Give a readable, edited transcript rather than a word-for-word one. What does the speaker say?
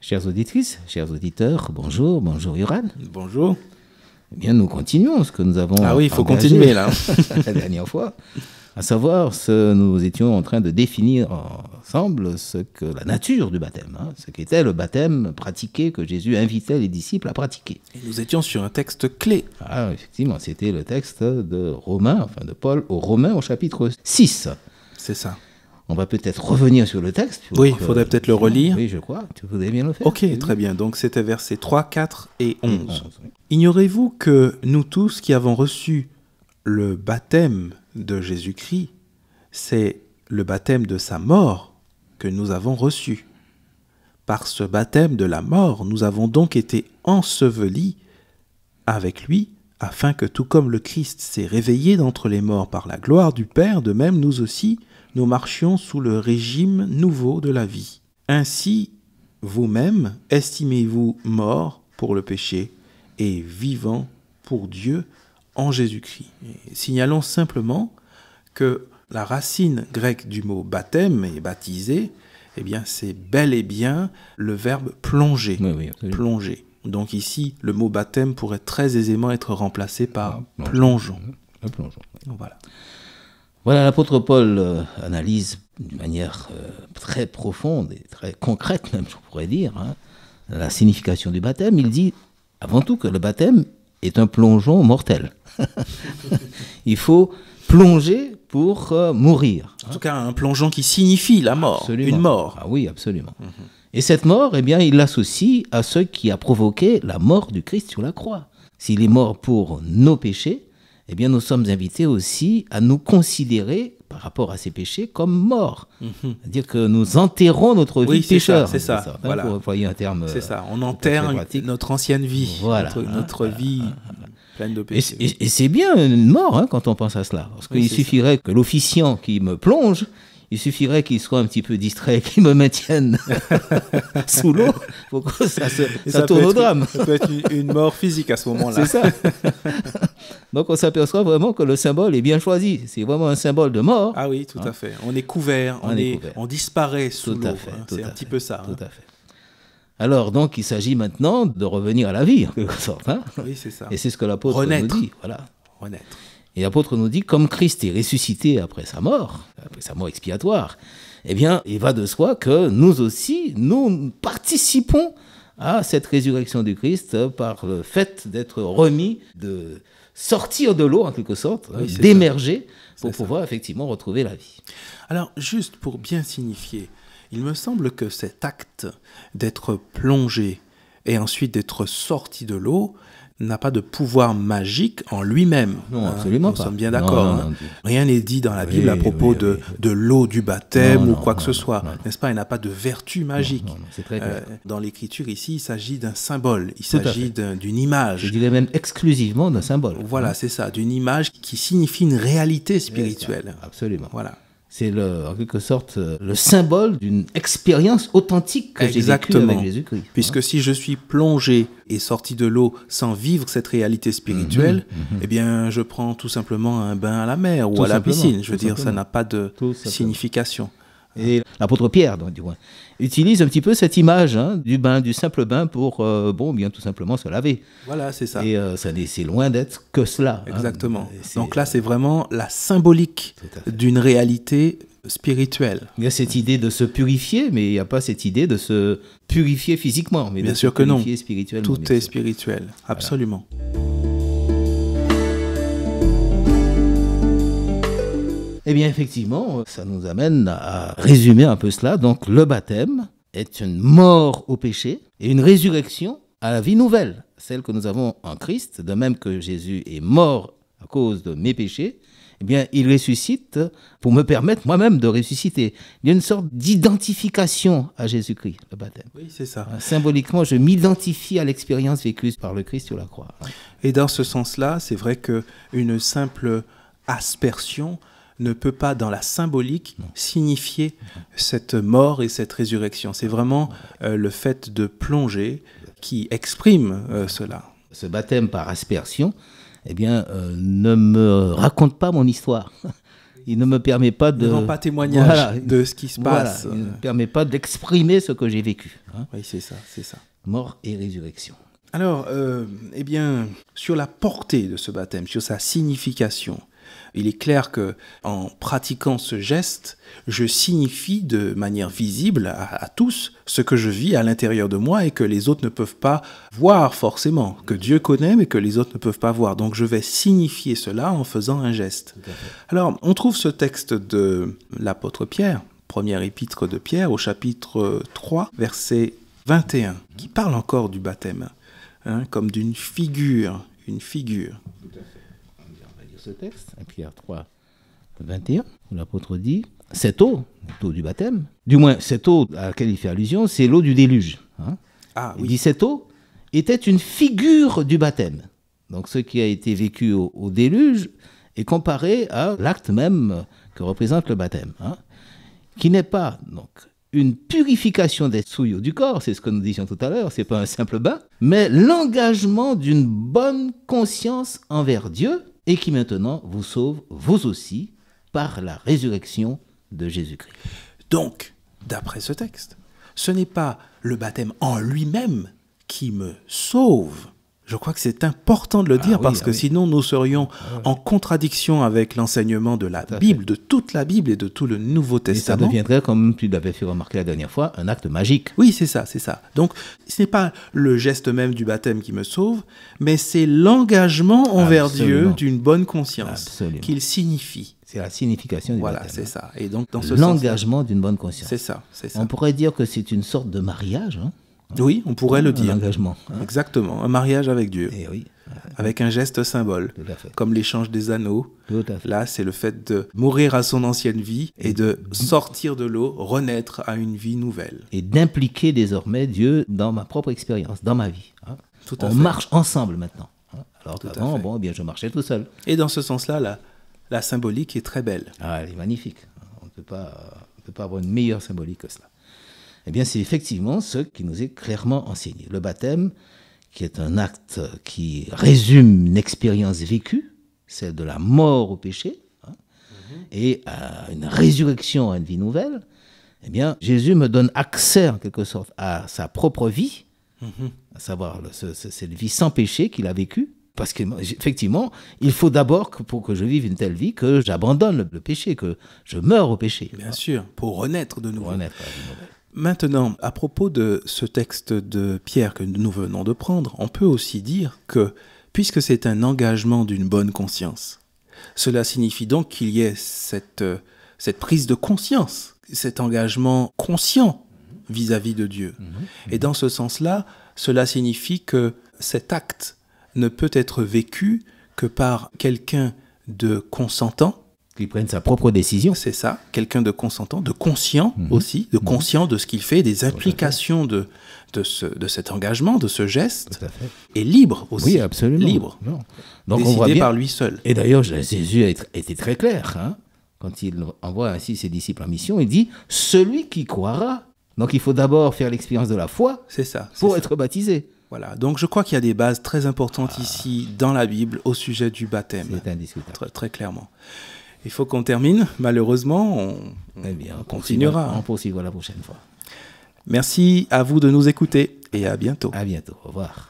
Chères auditrices, chers auditeurs, bonjour, bonjour Yoran. Bonjour. Eh bien, nous continuons ce que nous avons Ah oui, il faut engagé continuer là. la dernière fois, à savoir nous étions en train de définir ensemble ce que la nature du baptême, ce qu'était le baptême pratiqué que Jésus invitait les disciples à pratiquer. Et nous étions sur un texte clé. Ah, effectivement, c'était le texte de Romains, enfin de Paul aux Romains au chapitre 6. C'est ça. On va peut-être revenir sur le texte. Oui, il faudrait peut-être le relire. Oui, je crois. Tu voudrais bien le faire. Ok, très bien. Donc c'était versets 3, 4 et 11. Oui. Ignorez-vous que nous tous qui avons reçu le baptême de Jésus-Christ, c'est le baptême de sa mort que nous avons reçu. Par ce baptême de la mort, nous avons donc été ensevelis avec lui, afin que tout comme le Christ s'est réveillé d'entre les morts par la gloire du Père, de même nous aussi, nous marchions sous le régime nouveau de la vie. Ainsi, vous-même, estimez-vous morts pour le péché et vivants pour Dieu en Jésus-Christ. Et signalons simplement que la racine grecque du mot baptême et baptisé, eh bien, c'est bel et bien le verbe plonger. Oui, plonger. Donc ici, le mot baptême pourrait très aisément être remplacé par plongeon. Le plongeon. Voilà. Voilà, l'apôtre Paul analyse d'une manière très profonde et très concrète, même je pourrais dire, la signification du baptême. Il dit avant tout que le baptême est un plongeon mortel. Il faut plonger pour mourir. En tout cas, un plongeon qui signifie la mort, Absolument. une mort. Ah oui, absolument. Et cette mort, eh bien, il l'associe à ce qui a provoqué la mort du Christ sur la croix. S'il est mort pour nos péchés, eh bien, nous sommes invités aussi à nous considérer, par rapport à ces péchés, comme morts. C'est-à-dire que nous enterrons notre vie de pécheur. C'est ça. Voilà. Pour employer un terme. C'est ça. On enterre notre ancienne vie, voilà, notre vie pleine de péchés. Et c'est bien une mort quand on pense à cela. Parce qu'il suffirait que l'officiant qui me plonge, il suffirait qu'il soit un petit peu distrait, qu'il me maintienne sous l'eau pour que ça tourne au drame. Ça peut être une mort physique à ce moment-là. C'est ça. Donc on s'aperçoit vraiment que le symbole est bien choisi. C'est vraiment un symbole de mort. Ah oui, tout à fait. On est couvert, on disparaît sous l'eau. C'est un petit peu ça. Tout à fait. Alors donc il s'agit maintenant de revenir à la vie en quelque sorte. Oui, c'est ça. Et c'est ce que l'apôtre nous dit. Voilà. Renaître. Et l'apôtre nous dit, comme Christ est ressuscité après sa mort expiatoire, eh bien, il va de soi que nous aussi, nous participons à cette résurrection du Christ par le fait d'être remis, de sortir de l'eau en quelque sorte, d'émerger pour pouvoir effectivement retrouver la vie. Alors, juste pour bien signifier, il me semble que cet acte d'être plongé et ensuite d'être sorti de l'eau n'a pas de pouvoir magique en lui-même. Non, absolument pas. Nous sommes bien d'accord. Non, rien n'est dit dans la Bible à propos de l'eau du baptême ou quoi que ce soit. N'est-ce pas? Il n'a pas de vertu magique. Non, c'est très clair. Dans l'Écriture, ici, il s'agit d'un symbole. Il s'agit d'une image. Je dirais même exclusivement d'un symbole. Voilà, c'est ça. D'une image qui signifie une réalité spirituelle. Absolument. Voilà. C'est en quelque sorte le symbole d'une expérience authentique que j'ai vécue avec Jésus-Christ. Puisque si je suis plongé et sorti de l'eau sans vivre cette réalité spirituelle, eh bien, je prends tout simplement un bain à la mer ou à la piscine. Je veux dire, ça n'a pas de signification. Et l'apôtre Pierre, du moins, utilise un petit peu cette image du simple bain pour, bien tout simplement se laver. Voilà, c'est ça. Et c'est loin d'être que cela. Exactement. Donc là, c'est vraiment la symbolique d'une réalité spirituelle. Il y a cette idée de se purifier, mais il n'y a pas cette idée de se purifier physiquement, mais bien de sûr se que purifier non. Spirituellement. Tout est spirituel, absolument. Voilà. Eh bien, effectivement, ça nous amène à résumer un peu cela. Donc, le baptême est une mort au péché et une résurrection à la vie nouvelle, celle que nous avons en Christ. De même que Jésus est mort à cause de mes péchés, eh bien, il ressuscite pour me permettre moi-même de ressusciter. Il y a une sorte d'identification à Jésus-Christ, le baptême. Oui, c'est ça. Symboliquement, je m'identifie à l'expérience vécue par le Christ sur la croix. Et dans ce sens-là, c'est vrai qu'une simple aspersion ne peut pas, dans la symbolique, signifier cette mort et cette résurrection. C'est vraiment le fait de plonger qui exprime cela. Ce baptême par aspersion, eh bien, ne me raconte pas mon histoire. il ne me permet pas de... Ne rend pas témoignage Voilà. de ce qui se passe. Voilà, il ne me permet pas d'exprimer ce que j'ai vécu. Hein. Oui, c'est ça, c'est ça. Mort et résurrection. Alors, eh bien, sur la portée de ce baptême, sur sa signification, il est clair que en pratiquant ce geste, je signifie de manière visible à tous ce que je vis à l'intérieur de moi et que les autres ne peuvent pas voir forcément, que Dieu connaît mais que les autres ne peuvent pas voir. Donc je vais signifier cela en faisant un geste. Alors, on trouve ce texte de l'apôtre Pierre, première épître de Pierre, au chapitre 3, verset 21, qui parle encore du baptême, hein, comme d'une figure, une figure. On va lire ce texte, 1 Pierre 3, 21, où l'apôtre dit, cette eau du baptême, du moins cette eau à laquelle il fait allusion, c'est l'eau du déluge. Hein. Ah Il oui, dit, cette eau était une figure du baptême. Donc ce qui a été vécu au déluge est comparé à l'acte même que représente le baptême, hein, qui n'est pas donc une purification des souillures du corps, c'est ce que nous disions tout à l'heure, c'est pas un simple bain, mais l'engagement d'une bonne conscience envers Dieu et qui maintenant vous sauve, vous aussi, par la résurrection de Jésus-Christ. donc, d'après ce texte, ce n'est pas le baptême en lui-même qui me sauve. Je crois que c'est important de le dire parce que sinon nous serions en contradiction avec l'enseignement de la Bible, de toute la Bible et de tout le Nouveau Et ça Testament. deviendrait, comme tu l'avais fait remarquer la dernière fois, un acte magique. Oui, c'est ça, c'est ça. Donc, ce n'est pas le geste même du baptême qui me sauve, mais c'est l'engagement envers Absolument. Dieu d'une bonne conscience Absolument. qu'il signifie. C'est la signification du Voilà, baptême. c'est ça. Et donc, dans ce sens, L'engagement d'une bonne conscience. c'est ça, c'est ça. On pourrait dire que c'est une sorte de mariage, hein, Oui, on pourrait le un dire. engagement. Hein. Exactement, un mariage avec Dieu, Et oui, avec un geste symbole, tout à fait. comme l'échange des anneaux. Tout à fait. Là, c'est le fait de mourir à son ancienne vie et de sortir de l'eau, renaître à une vie nouvelle. Et d'impliquer désormais Dieu dans ma propre expérience, dans ma vie. Hein. Tout à On fait. marche ensemble maintenant. Hein. Alors Tout à qu'avant, fait. bon, eh bien, je marchais tout seul. Et dans ce sens-là, la symbolique est très belle. Ah, elle est magnifique. On ne peut pas avoir une meilleure symbolique que cela. Eh bien, c'est effectivement ce qui nous est clairement enseigné. Le baptême, qui est un acte qui résume une expérience vécue, celle de la mort au péché, hein, et à une résurrection à une vie nouvelle, eh bien, Jésus me donne accès, en quelque sorte, à sa propre vie, à savoir cette vie sans péché qu'il a vécue. Parce qu'effectivement, il faut d'abord, pour que je vive une telle vie, que j'abandonne le péché, que je meure au péché. Bien sûr, pour renaître de nouveau. Pour renaître à la vie nouvelle. Maintenant, à propos de ce texte de Pierre que nous venons de prendre, on peut aussi dire que, puisque c'est un engagement d'une bonne conscience, cela signifie donc qu'il y ait cette prise de conscience, cet engagement conscient vis-à-vis de Dieu. Et dans ce sens-là, cela signifie que cet acte ne peut être vécu que par quelqu'un de consentant. Qu'il prenne sa propre décision. C'est ça, quelqu'un de consentant, de conscient aussi, de conscient de ce qu'il fait, des implications de cet engagement, de ce geste, Tout à fait. et libre aussi. Oui, absolument. Libre, Non. Donc on décidé voit bien. par lui seul. Et d'ailleurs, Jésus a été très clair. Hein, quand il envoie ainsi ses disciples en mission, il dit « Celui qui croira ». Donc il faut d'abord faire l'expérience de la foi C'est ça. c'est pour ça. être baptisé. Voilà. Donc je crois qu'il y a des bases très importantes ici dans la Bible au sujet du baptême. C'est indiscutable. Très, très clairement. Il faut qu'on termine. Malheureusement, on Eh bien, on continuera. On poursuivra la prochaine fois. Merci à vous de nous écouter et à bientôt. À bientôt. Au revoir.